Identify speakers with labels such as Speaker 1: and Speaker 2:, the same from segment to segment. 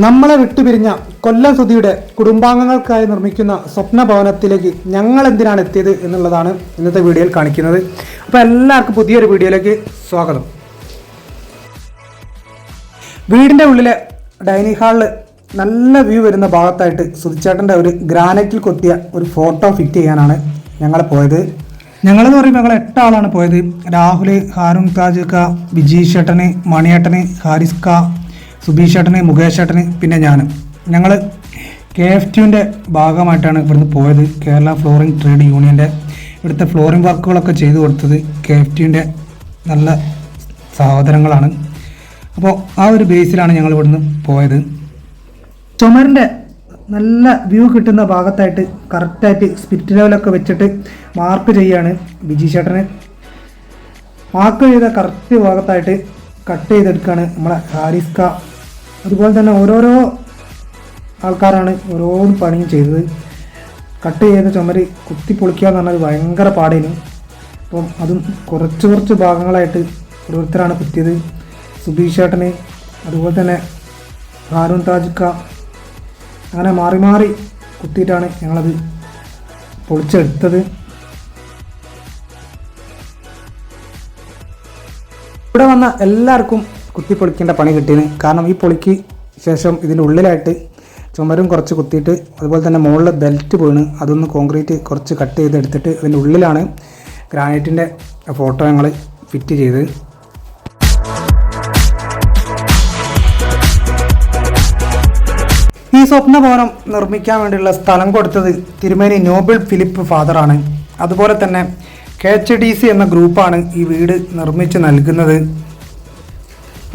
Speaker 1: നമ്മളെ വിട്ടുപിരിഞ്ഞ കൊല്ലം സുധിയുടെ കുടുംബാംഗങ്ങൾക്കായി നിർമ്മിക്കുന്ന സ്വപ്ന ഭവനത്തിലേക്ക് ഞങ്ങൾ എന്തിനാണ് എത്തിയത് എന്നുള്ളതാണ് ഇന്നത്തെ വീഡിയോയിൽ കാണിക്കുന്നത്. അപ്പോൾ എല്ലാവർക്കും പുതിയൊരു വീഡിയോയിലേക്ക് സ്വാഗതം. വീടിൻ്റെ ഉള്ളിലെ ഡൈനിങ് ഹാളിൽ നല്ല വ്യൂ വരുന്ന ഭാഗത്തായിട്ട് സുധിച്ചേട്ടൻ്റെ ഒരു ഗ്രാനൈറ്റിൽ കൊത്തിയ ഒരു ഫോട്ടോ ഫിറ്റ് ചെയ്യാനാണ് ഞങ്ങൾ പോയത്. ഞങ്ങളെന്ന് പറയുമ്പോൾ ഞങ്ങൾ 8 ആളാണ് പോയത്. രാഹുൽ, ഹാരൂൺ താജ് ക, വിജീഷ് ഏട്ടന്, മണിയേട്ടന്, ഹാരിസ് ക, സുബീഷ് ഏട്ടന്, മുകേഷ് ഏട്ടന്, പിന്നെ ഞങ്ങൾ KFTയുടെ ഭാഗമായിട്ടാണ് ഇവിടുന്ന് പോയത്. കേരള ഫ്ലോറിംഗ് ട്രേഡ് യൂണിയൻ്റെ ഇവിടുത്തെ ഫ്ലോറിംഗ് വർക്കുകളൊക്കെ ചെയ്തു കൊടുത്തത് KFTയുടെ നല്ല സഹോദരങ്ങളാണ്. അപ്പോൾ ആ ഒരു ബേസിലാണ് ഞങ്ങൾ ഇവിടുന്ന് പോയത്. ചുമരിൻ്റെ നല്ല വ്യൂ കിട്ടുന്ന ഭാഗത്തായിട്ട് കറക്റ്റായിട്ട് സ്പിരിറ്റ് ലെവലൊക്കെ വെച്ചിട്ട് മാർക്ക് ചെയ്യാണ് വിജീഷ് ഏട്ടന്. മാർക്ക് ചെയ്ത കറക്റ്റ് ഭാഗത്തായിട്ട് കട്ട് ചെയ്തെടുക്കുകയാണ് നമ്മളെ ഹാരിസ് ക. അതുപോലെ തന്നെ ഓരോരോ ആൾക്കാരാണ് ഓരോ പണിയും ചെയ്തത്. കട്ട് ചെയ്ത ചുമര് കുത്തി പൊളിക്കുക എന്ന് പറഞ്ഞാൽ ഭയങ്കര പാടേനു. അപ്പം അതും കുറച്ച് ഭാഗങ്ങളായിട്ട് ഓരോരുത്തരാണ് കുത്തിയത്. സുബീഷ് ഏട്ടന്, അതുപോലെ തന്നെ ഹാരൂൺ താജ് ക, അങ്ങനെ മാറി മാറി കുത്തിയിട്ടാണ് ഞങ്ങളത് പൊളിച്ചെടുത്തത്. ഇവിടെ വന്ന എല്ലാവർക്കും കുത്തി പൊളിക്കേണ്ട പണി കിട്ടിയത്. കാരണം ഈ പൊളിക്ക് ശേഷം ഇതിൻ്റെ ഉള്ളിലായിട്ട് ചുമരും കുറച്ച് കുത്തിയിട്ട് അതുപോലെ തന്നെ മുകളിൽ ബെൽറ്റ് വീണ് അതൊന്ന് കോൺക്രീറ്റ് കുറച്ച് കട്ട് ചെയ്തെടുത്തിട്ട് അതിൻ്റെ ഉള്ളിലാണ് ഗ്രാനൈറ്റിൻ്റെ ഫോട്ടോ ഞങ്ങൾ ഫിറ്റ് ചെയ്ത്. ഈ സ്വപ്ന ഭവനം നിർമ്മിക്കാൻ വേണ്ടിയുള്ള സ്ഥലം കൊടുത്തത് തിരുമേനി നോബിൾ ഫിലിപ്പ് ഫാദറാണ്. അതുപോലെ തന്നെ KHDC എന്ന ഗ്രൂപ്പാണ് ഈ വീട് നിർമ്മിച്ച് നൽകുന്നത്.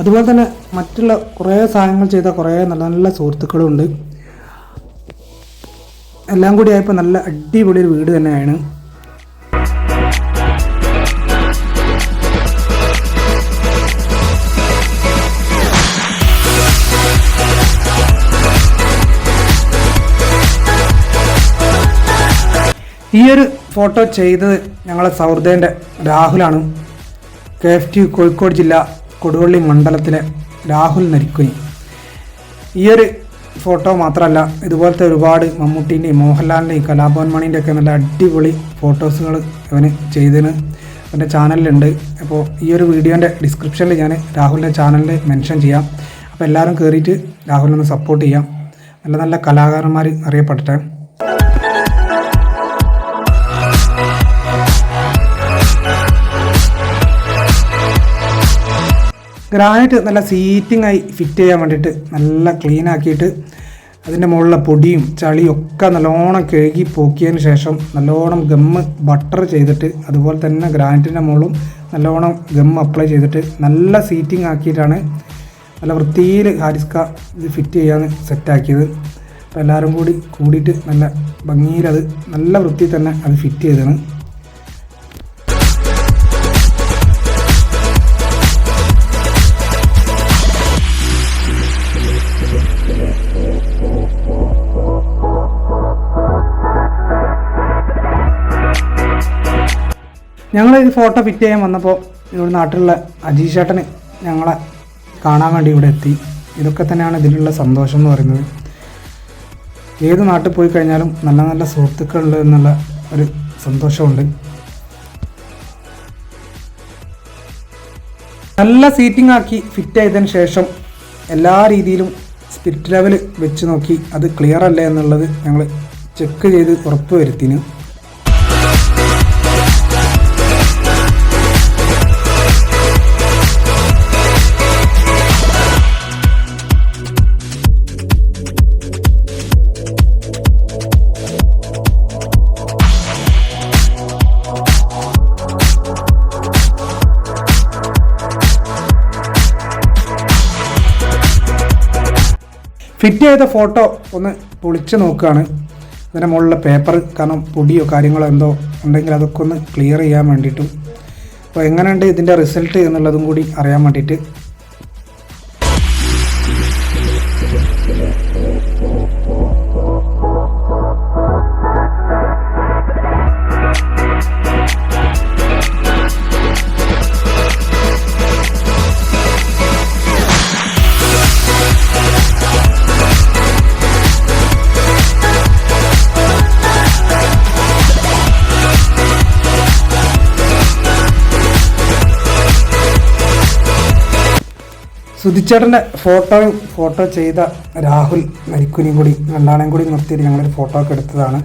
Speaker 1: അതുപോലെ തന്നെ മറ്റുള്ള കുറേ സഹായങ്ങൾ ചെയ്ത കുറേ നല്ല നല്ല സുഹൃത്തുക്കളുണ്ട്. എല്ലാം കൂടി ആയപ്പോൾ നല്ല അടിപൊളി ഒരു വീട് തന്നെയാണ്. ഈ ഒരു ഫോട്ടോ ചെയ്തത് ഞങ്ങളെ സൗഹൃദേൻ്റെ രാഹുലാണ്. KFT കോഴിക്കോട് ജില്ല കൊടുവള്ളി മണ്ഡലത്തിലെ രാഹുൽ നരിക്കുനി. ഈ ഒരു ഫോട്ടോ മാത്രമല്ല, ഇതുപോലത്തെ ഒരുപാട് മമ്മൂട്ടീൻ്റെയും മോഹൻലാലിൻ്റെയും കലാഭവൻ മണീൻ്റെ ഒക്കെ നല്ല അടിപൊളി ഫോട്ടോസുകൾ ഇവന് ചെയ്തതിന് എൻ്റെ ചാനലിലുണ്ട്. അപ്പോൾ ഈ ഒരു വീഡിയോൻ്റെ ഡിസ്ക്രിപ്ഷനിൽ ഞാൻ രാഹുലിൻ്റെ ചാനലിൽ മെൻഷൻ ചെയ്യാം. അപ്പോൾ എല്ലാവരും കയറിയിട്ട് രാഹുലിനൊന്ന് സപ്പോർട്ട് ചെയ്യാം. നല്ല നല്ല കലാകാരന്മാർ അറിയപ്പെടട്ടെ. ഗ്രാനൈറ്റ് നല്ല സീറ്റിംഗ് ആയി ഫിറ്റ് ചെയ്യാൻ വേണ്ടിയിട്ട് നല്ല ക്ലീൻ ആക്കിയിട്ട് അതിൻ്റെ മുകളിലെ പൊടിയും ചളിയും ഒക്കെ നല്ലോണം കഴുകി പോക്കിയതിന് ശേഷം നല്ലോണം ഗമ്മ് ബട്ടർ ചെയ്തിട്ട് അതുപോലെ തന്നെ ഗ്രാനൈറ്റിൻ്റെ മുകളിലും നല്ലോണം ഗമ്മ് അപ്ലൈ ചെയ്തിട്ട് നല്ല സീറ്റിംഗ് ആക്കിയിട്ടാണ് നല്ല വൃത്തിയിൽ ഹാരിസ് ക ഇത് ഫിറ്റ് ചെയ്യാൻ സെറ്റാക്കിയത്. അപ്പോൾ എല്ലാവരും കൂടിയിട്ട് നല്ല ഭംഗിയിലത് നല്ല വൃത്തിയിൽ തന്നെ അത് ഫിറ്റ് ചെയ്തതാണ്. ഞങ്ങൾ ഈ ഫോട്ടോ ഫിറ്റ് ചെയ്യാൻ വന്നപ്പോൾ ഇവിടെ നാട്ടിലുള്ള അജീഷ് ഏട്ടന് ഞങ്ങളെ കാണാൻ വേണ്ടി ഇവിടെ എത്തി. ഇതൊക്കെ തന്നെയാണ് ഇതിലുള്ള സന്തോഷം എന്ന് പറയുന്നത്. ഏത് നാട്ടിൽ പോയി കഴിഞ്ഞാലും നല്ല നല്ല സുഹൃത്തുക്കളുണ്ട് എന്നുള്ള ഒരു സന്തോഷമുണ്ട്. നല്ല സീറ്റിംഗ് ആക്കി ഫിറ്റ് ചെയ്തതിന് ശേഷം എല്ലാ രീതിയിലും സ്പിരിറ്റ് ലെവൽ വെച്ച് നോക്കി അത് ക്ലിയർ അല്ലേ എന്നുള്ളത് ഞങ്ങൾ ചെക്ക് ചെയ്ത് ഉറപ്പ് വരുത്തിന്. ഫിറ്റ് ചെയ്ത ഫോട്ടോ ഒന്ന് പൊളിച്ച് നോക്കുകയാണ്. അതിൻ്റെ മുകളിലെ പേപ്പർ, കാരണം പൊടിയോ കാര്യങ്ങളോ എന്തോ ഉണ്ടെങ്കിൽ അതൊക്കെ ഒന്ന് ക്ലിയർ ചെയ്യാൻ വേണ്ടിയിട്ടും അപ്പോൾ എങ്ങനെയുണ്ട് ഇതിൻ്റെ റിസൾട്ട് എന്നുള്ളതും കൂടി അറിയാൻ വേണ്ടിയിട്ട്. സുധിച്ചേട്ടൻ്റെ ഫോട്ടോ ചെയ്ത രാഹുൽ നരിക്കുനിയും കൂടി രണ്ടാളെയും കൂടി നിർത്തിയിട്ട് ഞങ്ങളൊരു ഫോട്ടോ ഒക്കെ എടുത്തതാണ്.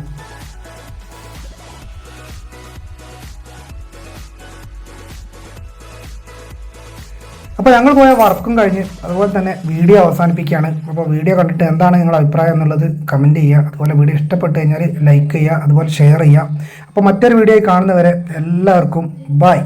Speaker 1: അപ്പോൾ ഞങ്ങൾ പോയ വർക്കും കഴിഞ്ഞ് അതുപോലെ തന്നെ വീഡിയോ അവസാനിപ്പിക്കുകയാണ്. അപ്പോൾ വീഡിയോ കണ്ടിട്ട് എന്താണ് നിങ്ങളുടെ അഭിപ്രായം എന്നുള്ളത് കമൻറ്റ് ചെയ്യുക. അതുപോലെ വീഡിയോ ഇഷ്ടപ്പെട്ട് കഴിഞ്ഞാൽ ലൈക്ക് ചെയ്യുക, അതുപോലെ ഷെയർ ചെയ്യുക. അപ്പോൾ മറ്റൊരു വീഡിയോ കാണുന്നവരെ എല്ലാവർക്കും ബൈ.